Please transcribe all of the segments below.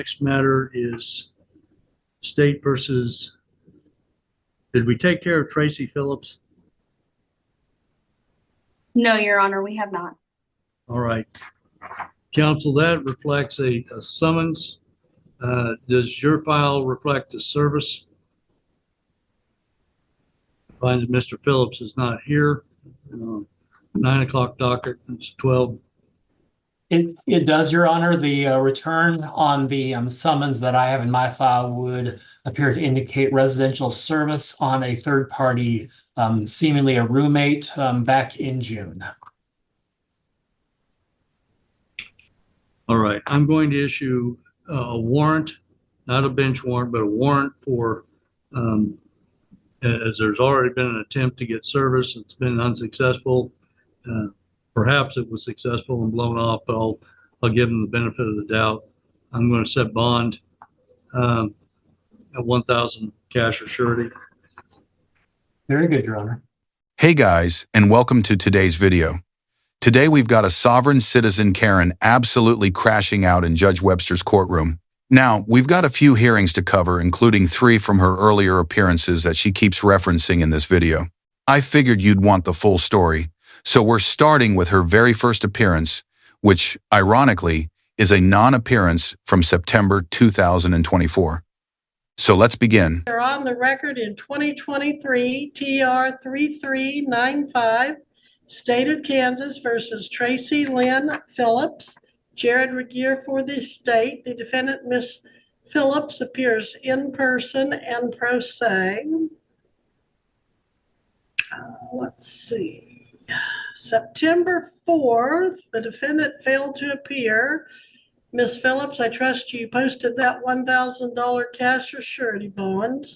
Next matter is State versus, did we take care of Tracy Phillips? No, Your Honor, we have not. All right. Counsel, that reflects a summons. Does your file reflect a service? Finds Mr. Phillips is not here. 9 o'clock docket, it's 12. It does, Your Honor. The return on the summons that I have in my file would appear to indicate residential service on a third party, seemingly a roommate, back in June. All right, I'm going to issue a warrant, not a bench warrant, but a warrant for, as there's already been an attempt to get service. It's been unsuccessful. Perhaps it was successful and blown off, but I'll give them the benefit of the doubt. I'm going to set bond at 1,000 cash or surety. Very good, Your Honor. Hey guys, and welcome to today's video. Today we've got a sovereign citizen Karen absolutely crashing out in Judge Webster's courtroom. Now, we've got a few hearings to cover, including 3 from her earlier appearances that she keeps referencing in this video. I figured you'd want the full story, so we're starting with her very first appearance, which, ironically, is a non-appearance from September 2024. So let's begin. They're on the record in 2023 TR 3395, State of Kansas versus Tracy Lynn Phillips. Jared Regier for the state. The defendant, Miss Phillips, appears in person and pro se. Let's see. September 4th, the defendant failed to appear. Miss Phillips, I trust you posted that $1,000 cash or surety bond.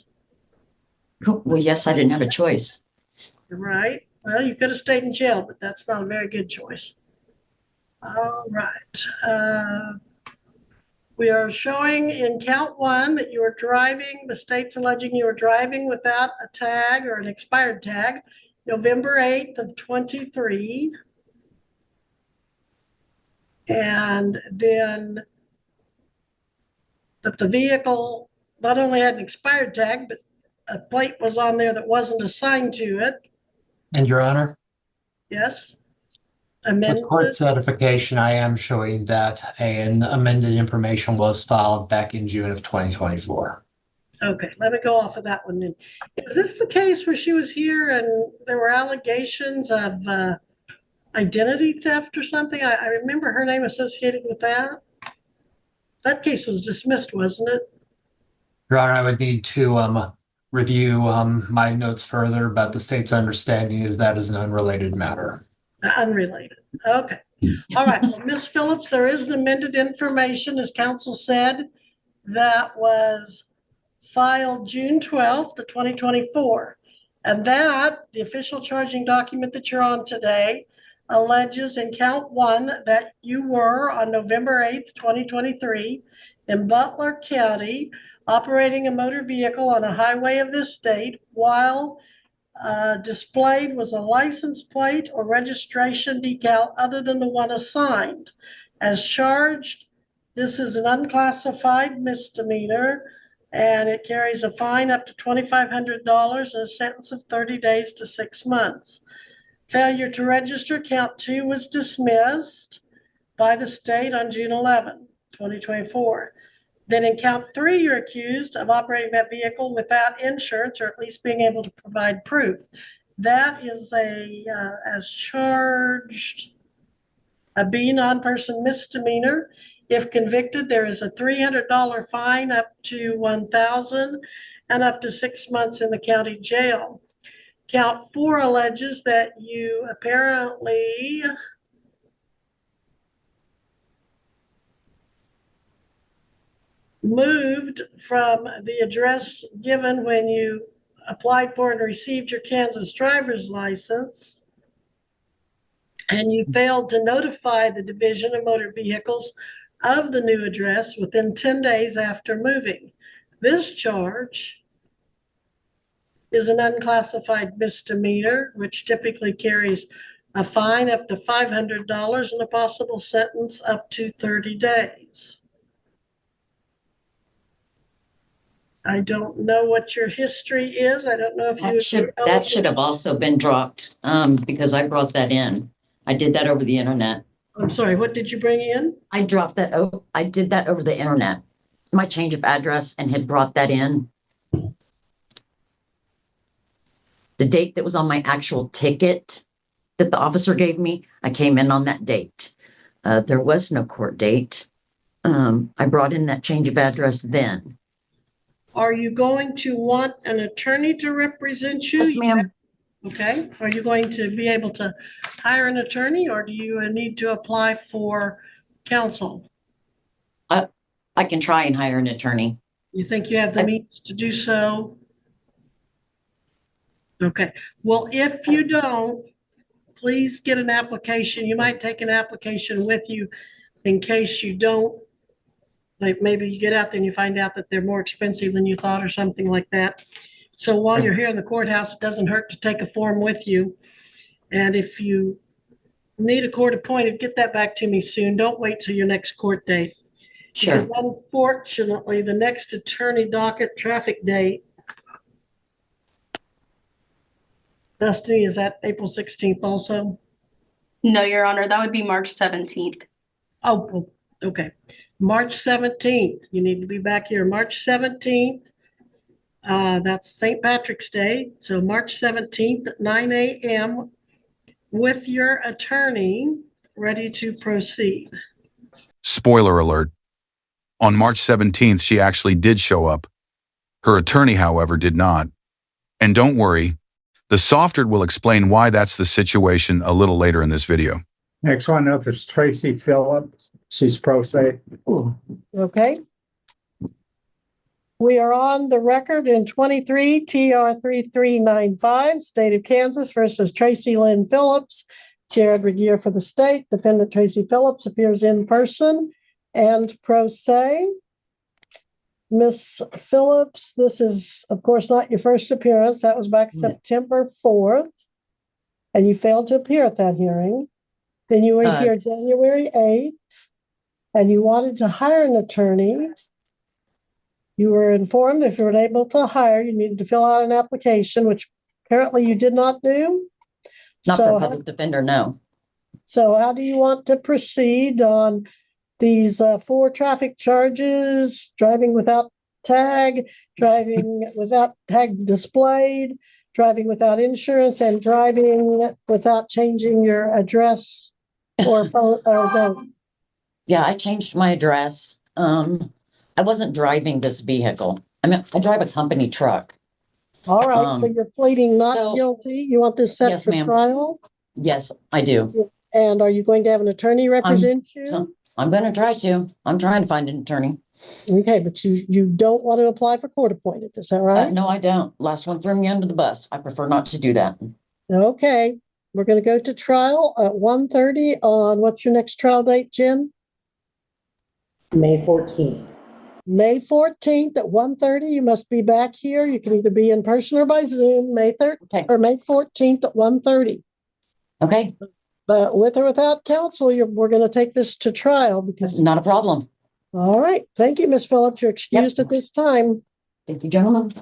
Well, yes, I didn't have a choice. Right. Well, you could have stayed in jail, but that's not a very good choice. All right. We are showing in count 1 that you are driving, the state's alleging you are driving without a tag or an expired tag, November 8th of 23. And then that the vehicle not only had an expired tag, but a plate was on there that wasn't assigned to it. And Your Honor, Yes. with Amended. court certification, I am showing that an amended information was filed back in June of 2024. Okay, let me go off of that one then. Is this the case where she was here and there were allegations of identity theft or something? I remember her name associated with that. That case was dismissed, wasn't it? Your Honor, I would need to review my notes further, but the state's understanding is that is an unrelated matter. Unrelated. Okay. All right. Well, Ms. Phillips, there is an amended information, as counsel said, that was filed June 12th of 2024. And that, the official charging document that you're on today, alleges in count 1 that you were on November 8th, 2023 in Butler County operating a motor vehicle on a highway of this state while displayed was a license plate or registration decal other than the one assigned. As charged, this is an unclassified misdemeanor and it carries a fine up to $2,500 and a sentence of 30 days to 6 months. Failure to register, count 2 was dismissed by the state on June 11, 2024. Then in count 3, you're accused of operating that vehicle without insurance or at least being able to provide proof. That is as charged, a B non-person misdemeanor. If convicted, there is a $300 fine up to $1,000 and up to 6 months in the county jail. Count 4 alleges that you apparently moved from the address given when you applied for and received your Kansas driver's license, and you failed to notify the Division of Motor Vehicles of the new address within 10 days after moving. This charge is an unclassified misdemeanor, which typically carries a fine up to $500 and a possible sentence up to 30 days. I don't know what your history is. I don't know if you. That should have also been dropped, because I brought that in. I did that over the internet. I'm sorry, what did you bring in? I dropped that. Oh, I did that over the internet. My change of address and had brought that in. The date that was on my actual ticket that the officer gave me, I came in on that date. There was no court date. I brought in that change of address then. Are you going to want an attorney to represent you? Yes, ma'am. Okay, are you going to be able to hire an attorney, or do you need to apply for counsel? I can try and hire an attorney. You think you have the means to do so? Okay, well, if you don't, please get an application. You might take an application with you in case you don't. Like maybe you get out there and you find out that they're more expensive than you thought or something like that. So while you're here in the courthouse, it doesn't hurt to take a form with you. And if you need a court appointed, get that back to me soon. Don't wait till your next court date. Sure. Because unfortunately, the next attorney docket traffic date, Destiny, is that April 16th also? No, Your Honor, that would be March 17th. Oh, okay. March 17th. You need to be back here March 17th. That's St. Patrick's Day. So March 17th at 9 a.m. with your attorney ready to proceed. Spoiler alert. On March 17th, she actually did show up. Her attorney, however, did not. And don't worry, the software will explain why that's the situation a little later in this video. Next one up is Tracy Phillips. She's pro se. Okay. We are on the record in 23 TR 3395, State of Kansas versus Tracy Lynn Phillips. Jared Regier for the state. Defendant Tracy Phillips appears in person and pro se. Miss Phillips, this is, of course, not your first appearance. That was back September 4th. And you failed to appear at that hearing. Then you were here January 8th. And you wanted to hire an attorney. You were informed that if you were able to hire, you needed to fill out an application, which apparently you did not do. Not for a public defender, no. So how do you want to proceed on these 4 traffic charges: driving without tag, driving without tag displayed, driving without insurance, and driving without changing your address or phone or no? Yeah, I changed my address. I wasn't driving this vehicle. I mean, I drive a company truck. All right, so you're pleading not so- guilty. You want this set Yes, for ma'am. trial? Yes, I do. And are you going to have an attorney represent you? So I'm going to try to. I'm trying to find an attorney. Okay, but you don't want to apply for court appointed, is that right? No, I don't. Last one threw me under the bus. I prefer not to do that. Okay, we're going to go to trial at 1:30 on, what's your next trial date, Jen? May 14th. May 14th at 1:30. You must be back here. You can either be in person or by Zoom, May 3rd Okay. or May 14th at 1:30. Okay. But with or without counsel, we're going to take this to trial because. Not a problem. All right. Thank you, Ms. Phillips. You're excused at this time. Thank you, gentlemen.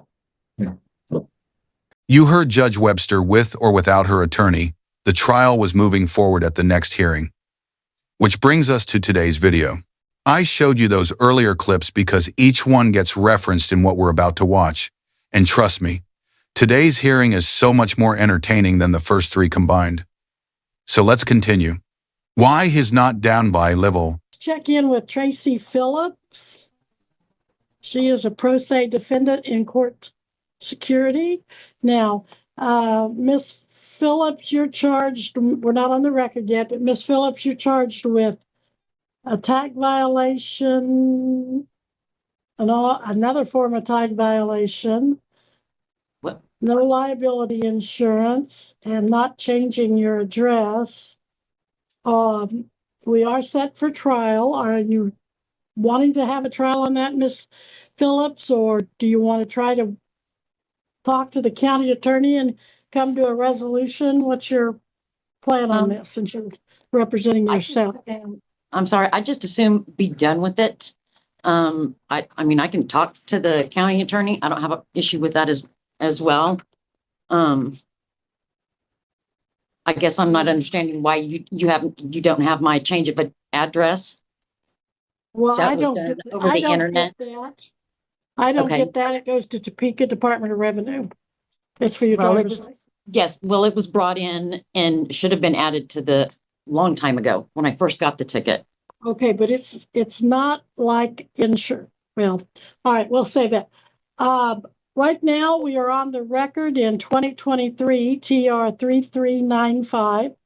You heard Judge Webster with or without her attorney. The trial was moving forward at the next hearing. Which brings us to today's video. I showed you those earlier clips because each one gets referenced in what we're about to watch. And trust me, today's hearing is so much more entertaining than the first 3 combined. So let's continue. Why he's not down by level. Check in with Tracy Phillips. She is a pro se defendant in court security. Now, Miss Phillips, you're charged, we're not on the record yet, but Miss Phillips, you're charged with a tag violation, another form of tag violation, What? no liability insurance, and not changing your address. We are set for trial. Are you wanting to have a trial on that, Miss Phillips, or do you want to try to talk to the county attorney and come to a resolution? What's your plan on this, since you're representing yourself? I'm sorry. I just assume be done with it I mean, I can talk to the county attorney. I don't have an issue with that as well. I guess I'm not understanding why you don't have my change of address. Well, That I was don't done get, over I the don't internet. get that. I don't Okay. get that. It goes to Topeka Department of Revenue. It's for your Well, it driver's was- license. Yes, well, it was brought in and should have been added to the long time ago when I first got the ticket. Okay, but it's not like insure. Well, all right, we'll say that. Right now, we are on the record in 2023 TR 3395,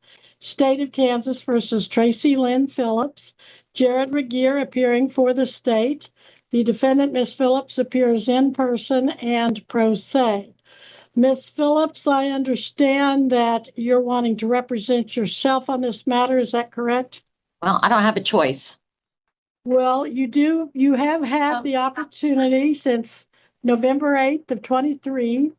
State of Kansas versus Tracy Lynn Phillips. Jared Regier appearing for the state. The defendant, Ms. Phillips, appears in person and pro se. Ms. Phillips, I understand that you're wanting to represent yourself on this matter. Is that correct? Well, I don't have a choice. Well, you have had the opportunity since November 8th of 23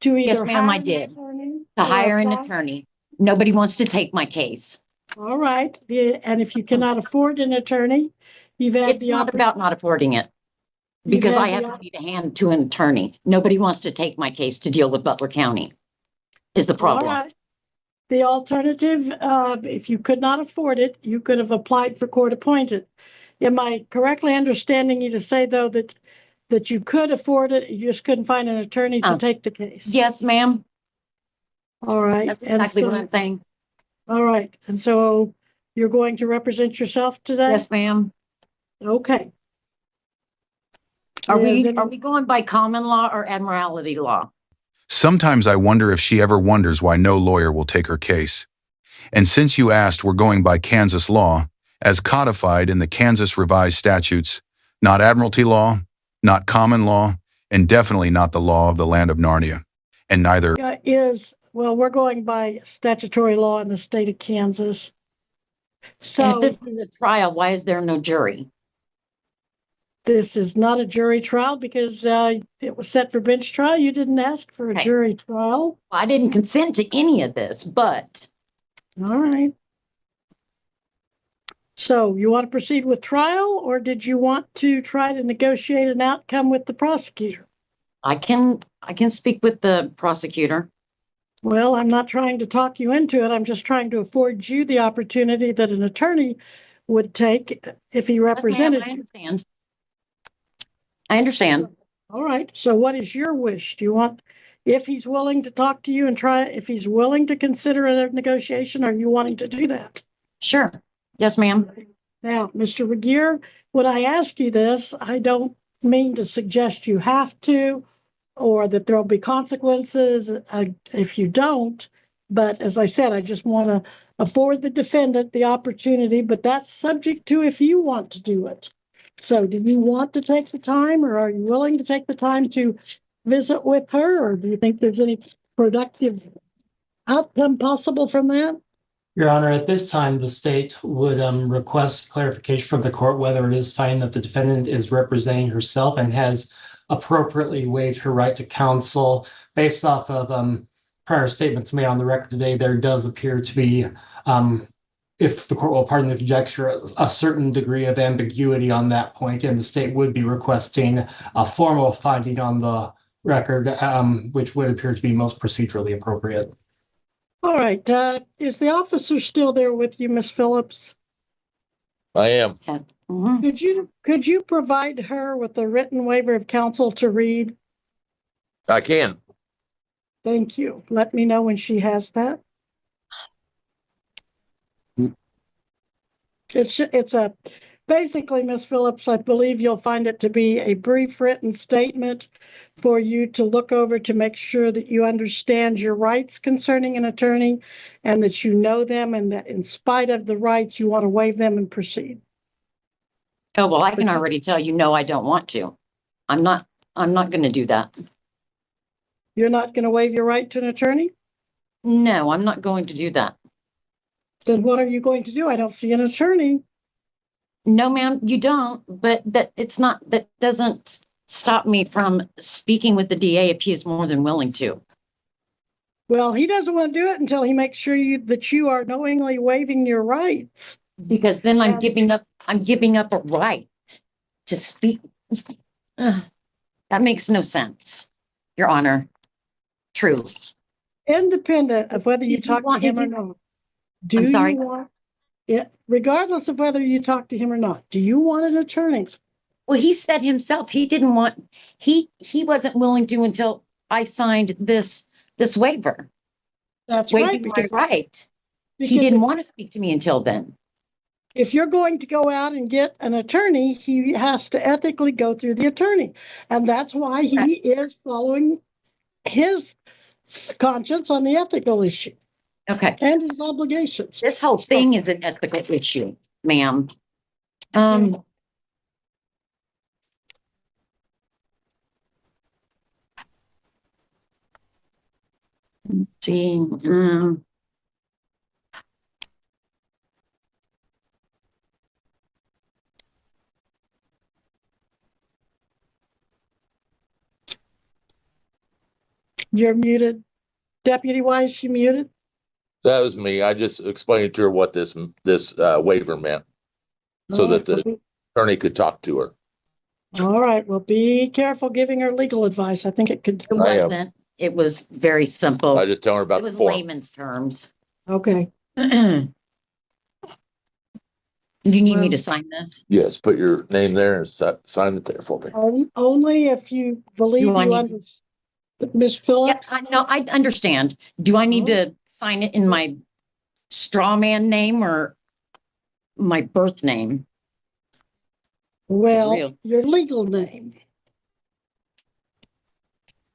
to either Yes, ma'am, I hire an did. attorney To or hire an apply- attorney. Nobody wants to take my case. All right, and if you cannot afford an attorney, you've had It's the not about not affording it. You've Because had I the have to need a hand to an attorney. Nobody wants to take my case to deal with Butler County is the All problem. right. The alternative, if you could not afford it, you could have applied for court appointed. Am I correctly understanding you to say, though, that you could afford it, you just couldn't find an attorney to take the case? Yes, ma'am. All right. That's And exactly what so- I'm saying. All right. And so you're going to represent yourself today? Yes, ma'am. Okay. Are Is we going by common law or admiralty law? Sometimes I wonder if she ever wonders why no lawyer will take her case. And since you asked, we're going by Kansas law, as codified in the Kansas Revised Statutes, not admiralty law, not common law, and definitely not the law of the land of Narnia. And neither well, we're going by statutory law in the state of Kansas. So And if this is a trial, why is there no jury? this is not a jury trial because it was set for bench trial. You didn't ask for a Okay. jury trial. I didn't consent to any of this, but All right. So you want to proceed with trial, or did you want to try to negotiate an outcome with the prosecutor? I can speak with the prosecutor. Well, I'm not trying to talk you into it. I'm just trying to afford you the opportunity that an attorney would take if he Yes, ma'am, represented I you. understand. I understand. All right. So what is your wish? Do you want, if he's willing to talk to you and try, if he's willing to consider a negotiation, are you wanting to do that? Sure. Yes, ma'am. Now, Mr. Regier, when I ask you this, I don't mean to suggest you have to or that there'll be consequences if you don't. But as I said, I just want to afford the defendant the opportunity, but that's subject to if you want to do it. So do you want to take the time, or are you willing to take the time to visit with her, or do you think there's any productive outcome possible from that? Your Honor, at this time, the state would request clarification from the court whether it is fine that the defendant is representing herself and has appropriately waived her right to counsel. Based off of prior statements made on the record today, there does appear to be, if the court will pardon the conjecture, a certain degree of ambiguity on that point, and the state would be requesting a formal finding on the record, which would appear to be most procedurally appropriate. All right. Is the officer still there with you, Miss Phillips? I am. Mhm. Could you provide her with a written waiver of counsel to read? I can. Thank you. Let me know when she has that. It's a basically, Miss Phillips, I believe you'll find it to be a brief written statement for you to look over to make sure that you understand your rights concerning an attorney and that you know them, and that in spite of the rights, you want to waive them and proceed. Oh, well, I can But you- already tell you, no, I don't want to. I'm not going to do that. You're not going to waive your right to an attorney? No, I'm not going to do that. Then what are you going to do? I don't see an attorney. No, ma'am, you don't, but that doesn't stop me from speaking with the DA if he is more than willing to. Well, he doesn't want to do it until he makes sure that you are knowingly waiving your rights. Because then I'm And- giving up a right. to speak. That makes no sense, Your Honor. True. Independent of whether you If you talk to want- him if or you- not. Do I'm sorry? you want it, regardless of whether you talk to him or not, do you want an attorney? Well, he said himself, he didn't want, he wasn't willing to until I signed this waiver. That's right, Waiving my because, right. He because didn't want to speak to me until then. if you're going to go out and get an attorney, he has to ethically go through the attorney. And that's why he is following his conscience on the ethical issue Okay. and his obligations. This whole thing is an ethical issue, ma'am. See, You're muted. Deputy Wise, you muted? That was me. I just explained to her what this waiver meant, so that the attorney could talk to her. All right, well, be careful giving her legal advice. I think it could, it I am. wasn't. It was very simple. I just tell her It about the was form. layman's terms. okay. Do you need me Well- to sign this? Yes, put your name there and sign it there for me. Only if you believe Do I you need- understand. Ms. Yep, Phillips? I understand. Do I need to sign it in my straw man name or my birth name? Well, Real. your legal name.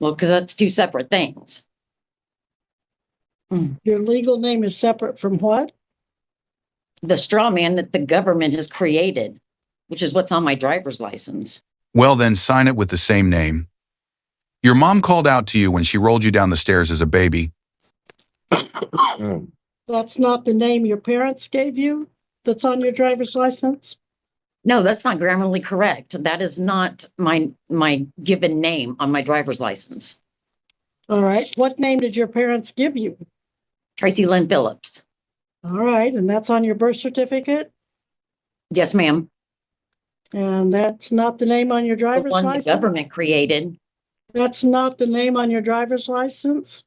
Well, because that's two separate things. Your legal name is separate from what? The straw man that the government has created, which is what's on my driver's license. Well, then sign it with the same name. Your mom called out to you when she rolled you down the stairs as a baby. That's not the name your parents gave you that's on your driver's license? No, that's not grammarly correct. That is not my given name on my driver's license. All right, what name did your parents give you? Tracy Lynn Phillips. All right, and that's on your birth certificate? Yes, ma'am. And that's not the name on your The driver's one the license? government created. That's not the name on your driver's license?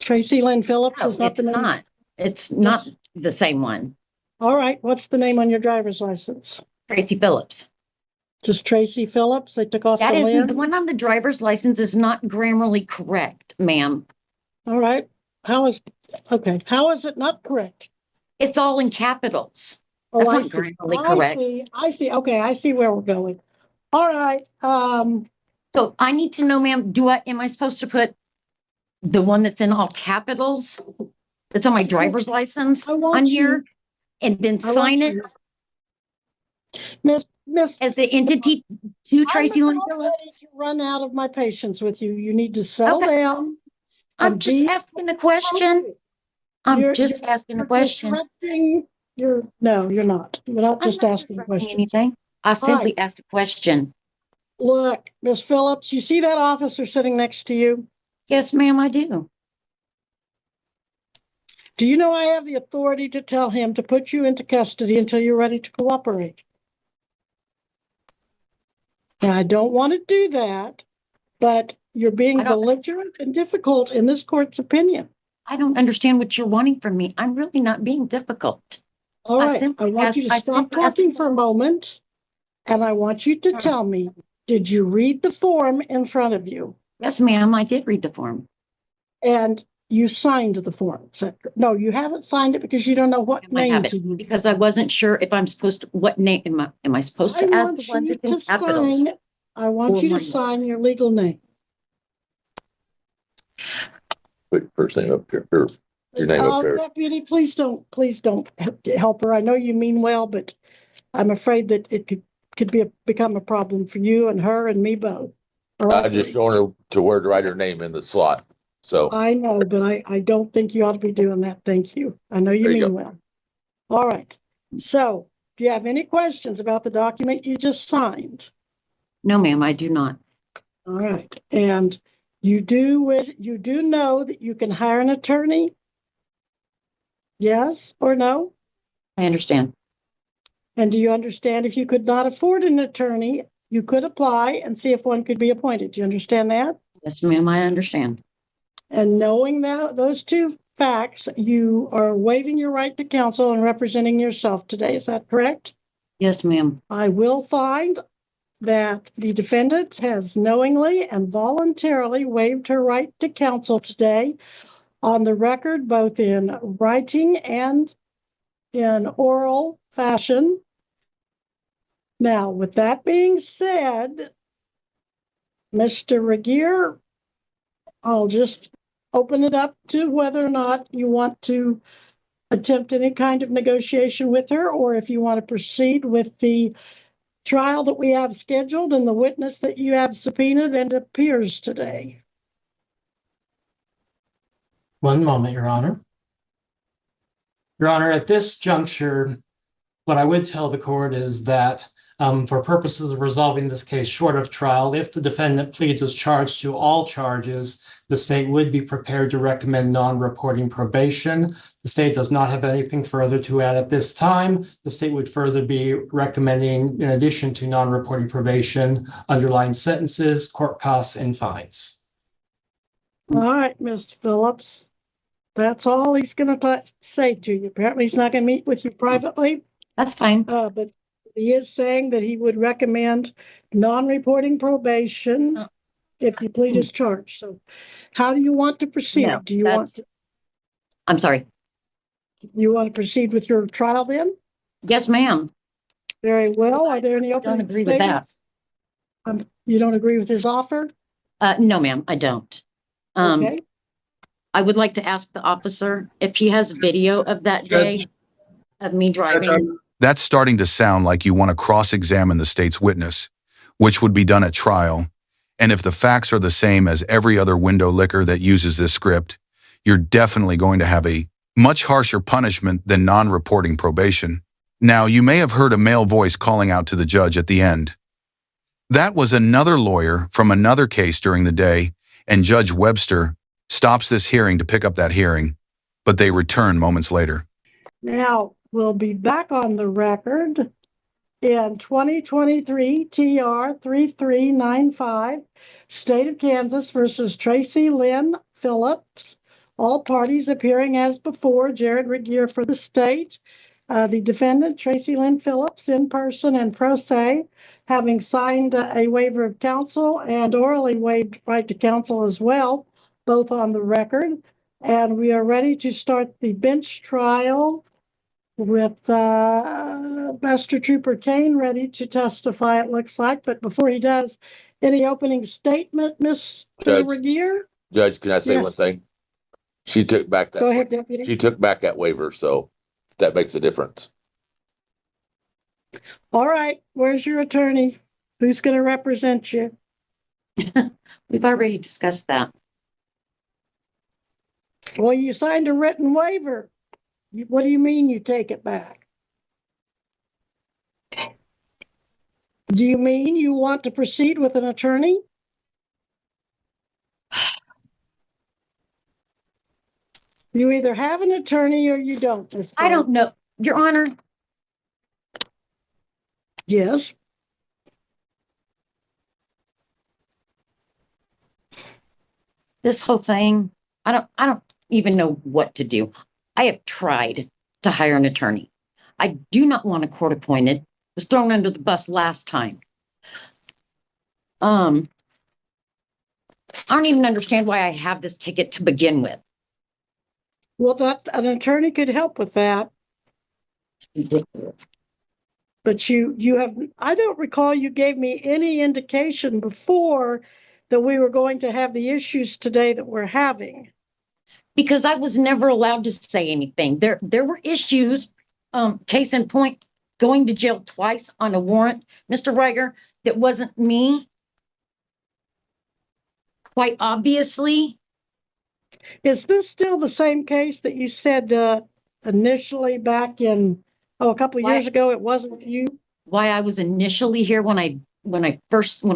Tracy Lynn Phillips No, is not the it's name? not. It's not the same one. All right, what's the name on your driver's license? Tracy Phillips. Just Tracy Phillips? They took off That the isn't, Lynn? the one on the driver's license is not grammarly correct, ma'am. All right, how is it not correct? It's all in capitals. Oh, That's I not see. grammarly correct. I see. Okay, I see where we're going. All right, So I need to know, ma'am, am I supposed to put the one that's in all capitals? That's on my driver's license I want on you- here? And then I want sign you- it Miss, as the entity to Tracy Lynn I'm about ready Phillips? to run out of my patience with you. You need to settle Okay. down. I'm and just be asking a question. I'm You're- just asking a You're question. disrupting No, you're not. You're not I'm just not asking disrupting questions. anything. I simply asked a question. Look, Miss Phillips, you see that officer sitting next to you? Yes, ma'am, I do. Do you know I have the authority to tell him to put you into custody until you're ready to cooperate? Now, I don't want to do that, but you're being I don't- belligerent and difficult in this court's opinion. I don't understand what you're wanting from me. I'm really not being difficult. All I right, I simply want you to asked- I stop simply asked- talking for a moment, and I want you to tell me, did you read the form in front of you? Yes, ma'am, I did read the form. And you signed the form? No, you haven't signed it because you don't know what I name have to it use. because I wasn't sure if I'm supposed to, what name am I supposed I to add want the one you that's in to capitals? sign, I want Or you to mine. sign your legal name. Put your first name up here, or your name up there. Deputy, please don't help her. I know you mean well, but I'm afraid that it could become a problem for you and her and me both. Or all I just three. showing her to where to write her name in the slot. So I know, but I don't think you ought to be doing that. Thank you. I know you There you mean go. well. All right. So, do you have any questions about the document you just signed? No, ma'am, I do not. All right. And you do know that you can hire an attorney? Yes or no? I understand. And do you understand if you could not afford an attorney, you could apply and see if one could be appointed? Do you understand that? Yes, ma'am, I understand. And knowing that those two facts, you are waiving your right to counsel and representing yourself today. Is that correct? Yes, ma'am. I will find that the defendant has knowingly and voluntarily waived her right to counsel today on the record, both in writing and in oral fashion. Now, with that being said, Mr. Regier, I'll just open it up to whether or not you want to attempt any kind of negotiation with her, or if you want to proceed with the trial that we have scheduled and the witness that you have subpoenaed and appears today. One moment, Your Honor. Your Honor, at this juncture, what I would tell the court is that for purposes of resolving this case short of trial, if the defendant pleads as charged to all charges, the state would be prepared to recommend non-reporting probation. The state does not have anything further to add at this time. The state would further be recommending, in addition to non-reporting probation, underlying sentences, court costs, and fines. All right, Ms. Phillips. That's all he's going to say to you. Apparently, he's not going to meet with you privately. That's fine. But he is saying that he would recommend non-reporting probation if you plead as charged. So how do you want to proceed? No, Do you want to, I'm sorry. you want to proceed with your trial then? Yes, ma'am. Very well. Are there any I don't opening agree with that. statements? You don't agree with his offer? No, ma'am, I don't. Okay. I would like to ask the officer if he has video of that day of me driving. That's starting to sound like you want to cross-examine the state's witness, which would be done at trial. And if the facts are the same as every other window licker that uses this script, you're definitely going to have a much harsher punishment than non-reporting probation. Now, you may have heard a male voice calling out to the judge at the end. That was another lawyer from another case during the day, and Judge Webster stops this hearing to pick up that hearing, but they return moments later. Now, we'll be back on the record in 2023 TR 3395, State of Kansas versus Tracy Lynn Phillips. All parties appearing as before. Jared Regier for the state. The defendant, Tracy Lynn Phillips, in person and pro se, having signed a waiver of counsel and orally waived right to counsel as well, both on the record. And we are ready to start the bench trial with Master Trooper Kane ready to testify, it looks like. But before he does, any opening statement, Mr. Regier? Judge, can I say Yes. one thing? She took back that. Go ahead, Deputy. She took back that waiver, so that makes a difference. All right, where's your attorney? Who's going to represent you? We've already discussed that. Well, you signed a written waiver. What do you mean you take it back? Do you mean you want to proceed with an attorney? You either have an attorney or you don't. Ms. I don't know. Phillips. Your Honor, Yes. this whole thing, I don't even know what to do. I have tried to hire an attorney. I do not want a court appointed. Was thrown under the bus last time. I don't even understand why I have this ticket to begin with. Well, that an attorney could help with that. It's ridiculous. But you have, I don't recall you gave me any indication before that we were going to have the issues today that we're having. Because I was never allowed to say anything. There were issues, case in point, going to jail twice on a warrant, Mr. Reiger, that wasn't me. Quite obviously. Is this still the same case that you said initially back in, a couple of years ago, it wasn't you? Why I was initially here when I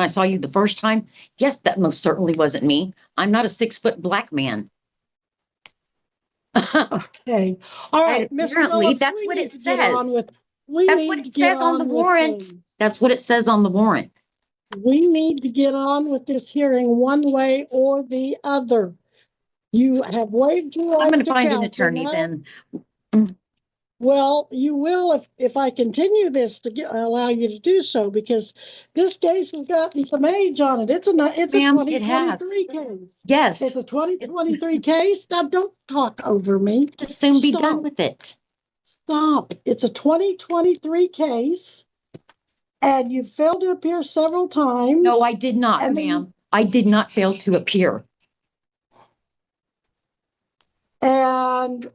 saw you the first time? Yes, that most certainly wasn't me. I'm not a 6-foot black man. Okay. All right, Mr. Apparently, Phillips, that's we what need it to get on says. with we That's what need to it get says on the on with warrant. things. That's what it says on the warrant. We need to get on with this hearing one way or the other. You have waived your I'm right going to to find an counsel attorney now. then. Well, you will if I continue this to allow you to do so, because this case has gotten some age on it. It's a Ma'am, it 2023 case. Yes. It's a 2023 case. Now, don't talk over me. Just soon be Stop. done with it. Stop. It's a 2023 case, and you failed to appear several times. No, I did not, And then- ma'am. I did not fail to appear. And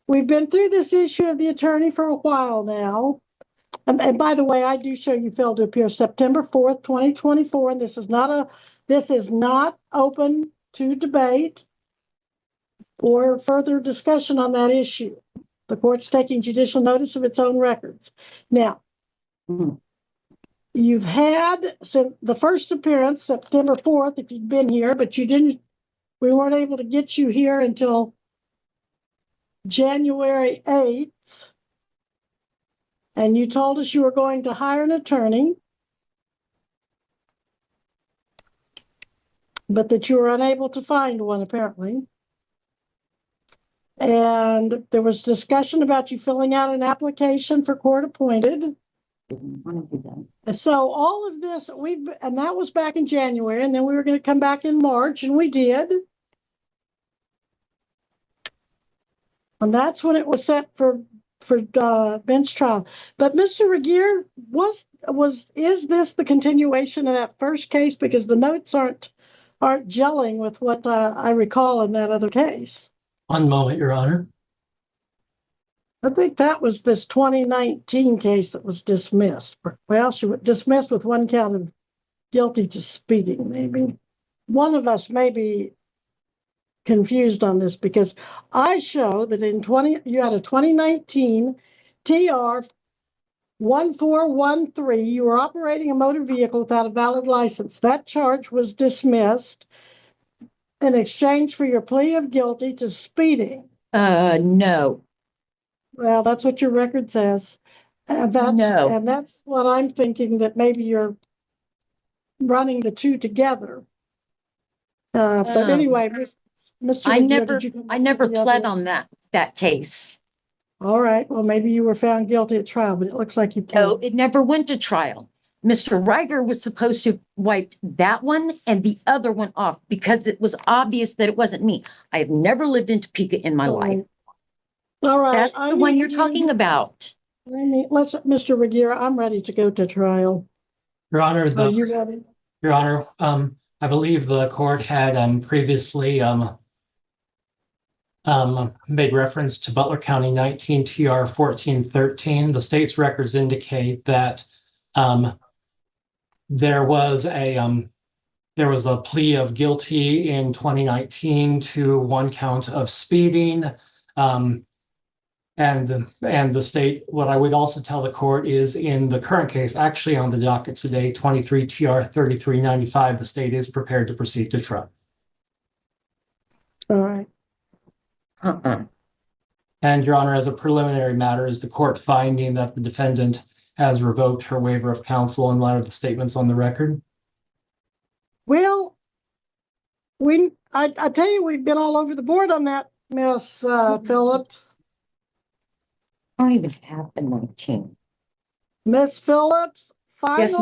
we've been through this issue of the attorney for a while now. And by the way, I do show you failed to appear September 4th, 2024, and this is not open to debate or further discussion on that issue. The court's taking judicial notice of its own records. Now, you've had since the first appearance, September 4th, if you'd been here, but we weren't able to get you here until January 8th. And you told us you were going to hire an attorney, but that you were unable to find one, apparently. And there was discussion about you filling out an application for court appointed. So all of this, and that was back in January, and then we were going to come back in March, and we did. And that's when it was set for bench trial. But Mr. Regier, is this the continuation of that first case? Because the notes aren't gelling with what I recall in that other case. One moment, Your Honor. I think that was this 2019 case that was dismissed. Well, she was dismissed with one count of guilty to speeding, maybe. One of us may be confused on this, because I show that you had a 2019 TR 1413. You were operating a motor vehicle without a valid license. That charge was dismissed in exchange for your plea of guilty to speeding. No. Well, that's what your record says. And that's what I'm thinking, that maybe you're running the two together. But anyway, Mr. Regier, I never pled on that case. All right. Well, maybe you were found guilty at trial, but it looks like you pled. No, it never went to trial. Mr. Reiger was supposed to wipe that one and the other one off because it was obvious that it wasn't me. I have never lived in Topeka in my life. All right. That's the one you're talking about. Mr. Regier, I'm ready to go to trial. Your Honor, Are you ready? Your Honor, I believe the court had previously made reference to Butler County 19 TR 1413. The state's records indicate that there was a plea of guilty in 2019 to one count of speeding. And the state, what I would also tell the court is, in the current case, actually on the docket today, 23 TR 3395, the state is prepared to proceed to trial. All right. And Your Honor, as a preliminary matter, is the court finding that the defendant has revoked her waiver of counsel in light of the statements on the record? Well, I tell you, we've been all over the board on that, Miss Phillips. I don't even have the 19. Miss Phillips, Yes,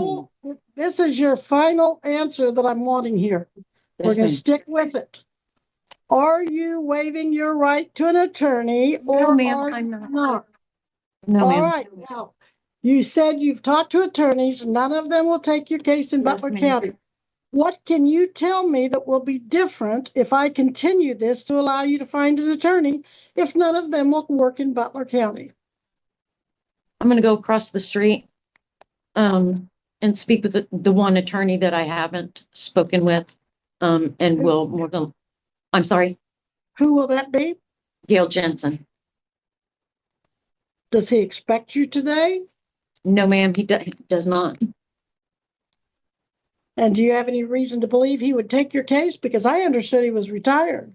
this is your final answer that I'm wanting here. We're going to stick with it. Are you waiving your right to an attorney, or No, ma'am, are I'm you not. not? No, All ma'am. right. Now, you said you've talked to attorneys. None of them will take your case in Yes, Butler ma'am. County. What can you tell me that will be different if I continue this to allow you to find an attorney if none of them will work in Butler County? I'm going to go across the street and speak with the one attorney that I haven't spoken with. And I'm sorry, Who will that be? Gail Jensen. Does he expect you today? No, ma'am, he does not. And do you have any reason to believe he would take your case? Because I understood he was retired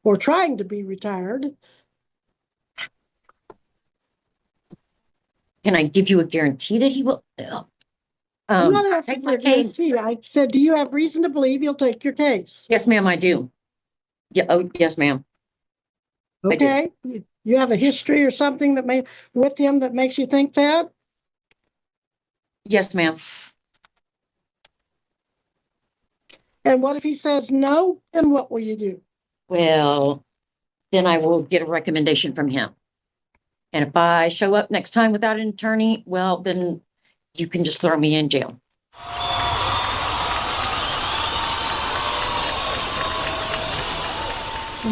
or trying to be retired. Can I give you a guarantee that he will? I'm not asking Take for my a case? guarantee. I said, do you have reason to believe he'll take your case? Yes, ma'am, I do. Yeah. Oh, yes, ma'am. I do. Okay. You have a history or something that may with him that makes you think that? Yes, ma'am. And what if he says no? Then what will you do? Well, then I will get a recommendation from him. And if I show up next time without an attorney, well, then you can just throw me in jail.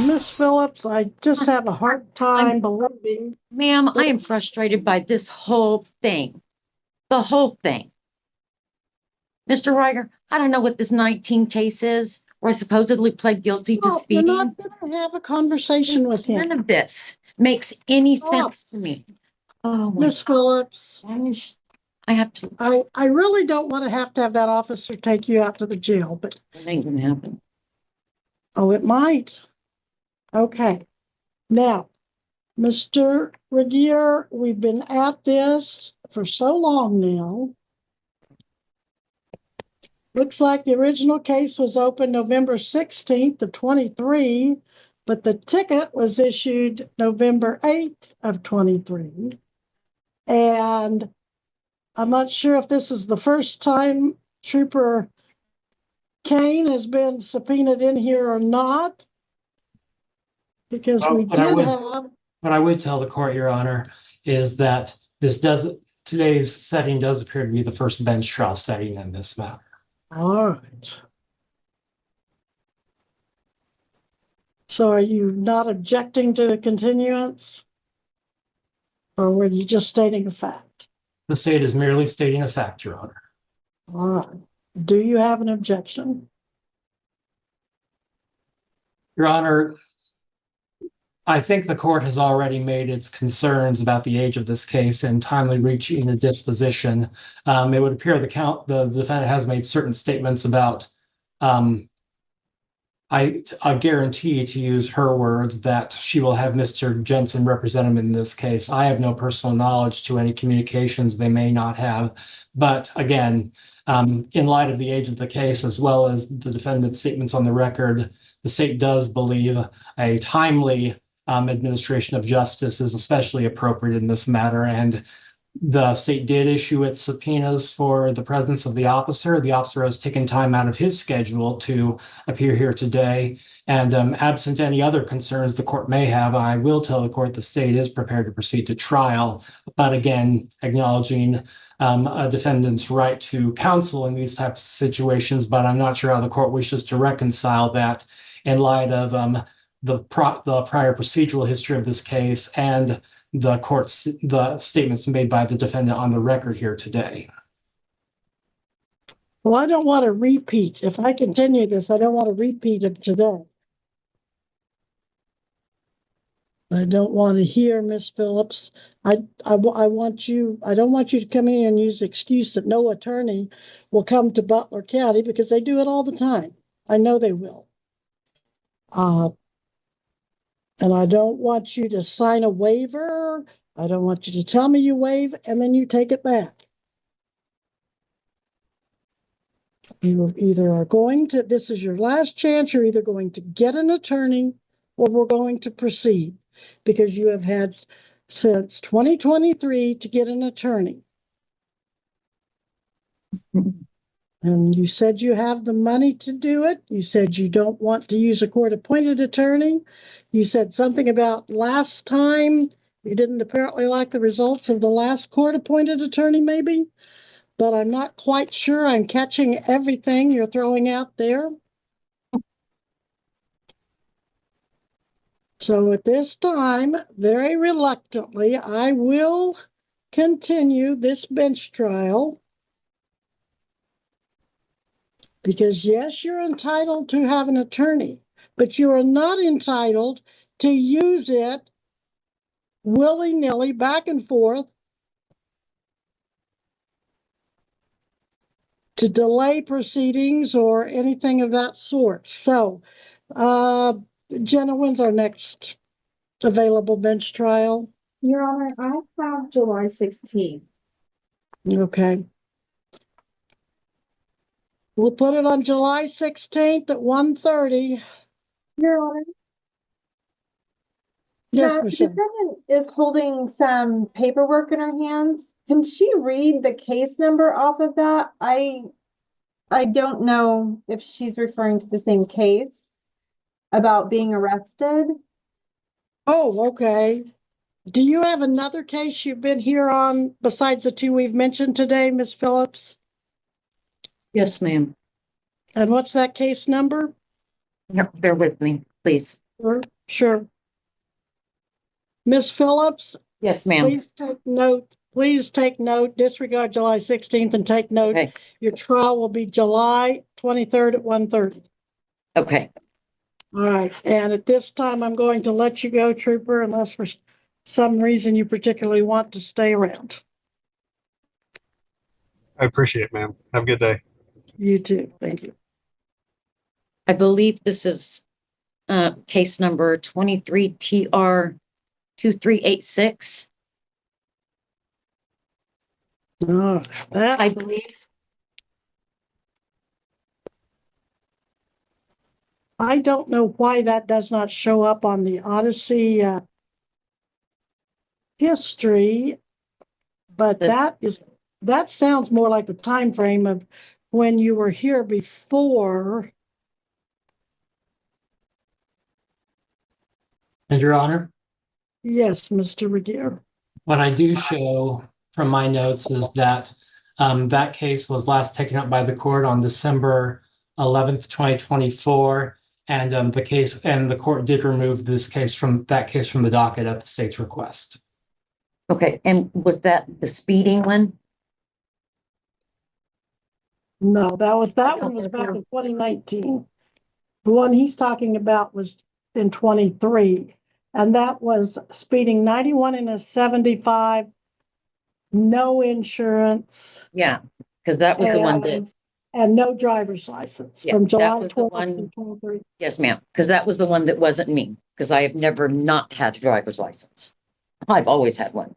Miss Phillips, I just have a hard time believing. Ma'am, I am frustrated by this whole thing. The whole thing. Mr. Ryder, I don't know what this 19 case is, where I supposedly pled guilty to No, you're speeding. not going to have a conversation with him. None of this makes any sense to me. Oh, my Miss Phillips, gosh. I have to. I really don't want to have that officer take you out to the jail, but It ain't gonna happen. oh, it might. Okay. Now, Mr. Radier, we've been at this for so long now. Looks like the original case was opened November 16th of 23, but the ticket was issued November 8th of 23. And I'm not sure if this is the first time Trooper Kane has been subpoenaed in here or not, because we But I did would- have. What I would tell the court, Your Honor, is that today's setting does appear to be the first bench trial setting in this matter. All right. So are you not objecting to the continuance? Or were you just stating a fact? The state is merely stating a fact, Your Honor. All right. Do you have an objection? Your Honor, I think the court has already made its concerns about the age of this case and timely reaching a disposition. It would appear the defendant has made certain statements about, I guarantee, to use her words, that she will have Mr. Jensen represent him in this case. I have no personal knowledge to any communications they may not have. But again, in light of the age of the case, as well as the defendant's statements on the record, the state does believe a timely administration of justice is especially appropriate in this matter. And the state did issue its subpoenas for the presence of the officer. The officer has taken time out of his schedule to appear here today. And absent any other concerns the court may have, I will tell the court the state is prepared to proceed to trial. But again, acknowledging a defendant's right to counsel in these types of situations, but I'm not sure how the court wishes to reconcile that in light of the prior procedural history of this case and the statements made by the defendant on the record here today. Well, I don't want to repeat. If I continue this, I don't want to repeat it today. I don't want to hear, Miss Phillips. I want you, I don't want you to come in and use the excuse that no attorney will come to Butler County, because they do it all the time. I know they will. And I don't want you to sign a waiver. I don't want you to tell me you waive and then you take it back. You either are going to, this is your last chance, you're either going to get an attorney or we're going to proceed, because you have had since 2023 to get an attorney. And you said you have the money to do it. You said you don't want to use a court-appointed attorney. You said something about last time. You didn't apparently like the results of the last court-appointed attorney, maybe. But I'm not quite sure I'm catching everything you're throwing out there. So at this time, very reluctantly, I will continue this bench trial. Because yes, you're entitled to have an attorney, but you are not entitled to use it willy-nilly back and forth to delay proceedings or anything of that sort. So, Jenna, when's our next available bench trial? Your Honor, I have July 16th. Okay. We'll put it on July 16th at 1:30. Your Honor. Yes, Now, the Michelle. defendant is holding some paperwork in her hands. Can she read the case number off of that? I don't know if she's referring to the same case about being arrested. Oh, okay. Do you have another case you've been here on besides the two we've mentioned today, Ms. Phillips? Yes, ma'am. And what's that case number? Bear with me, please. Sure. Ms. Phillips, Yes, ma'am. please take note. Please take note. Disregard July 16th and take note. Okay. Your trial will be July 23rd at 1:30. Okay. All right. And at this time, I'm going to let you go, Trooper, unless for some reason you particularly want to stay around. I appreciate it, ma'am. Have a good day. You too. Thank you. I believe this is case number 23 TR 2386. Oh, that I believe. I don't know why that does not show up on the Odyssey history, but that sounds more like the time frame of when you were here before. And Your Honor, Yes, Mr. Regier. what I do show from my notes is that that case was last taken up by the court on December 11th, 2024. And the court did remove that case from the docket at the state's request. Okay. And was that the speeding one? No, that one was back in 2019. The one he's talking about was in 23, and that was speeding 91 in a 75, no insurance. Yeah, because that was the one that. And no driver's license from July 12th to 23. Yes, ma'am, because that was the one that wasn't me, because I have never not had a driver's license. I've always had one.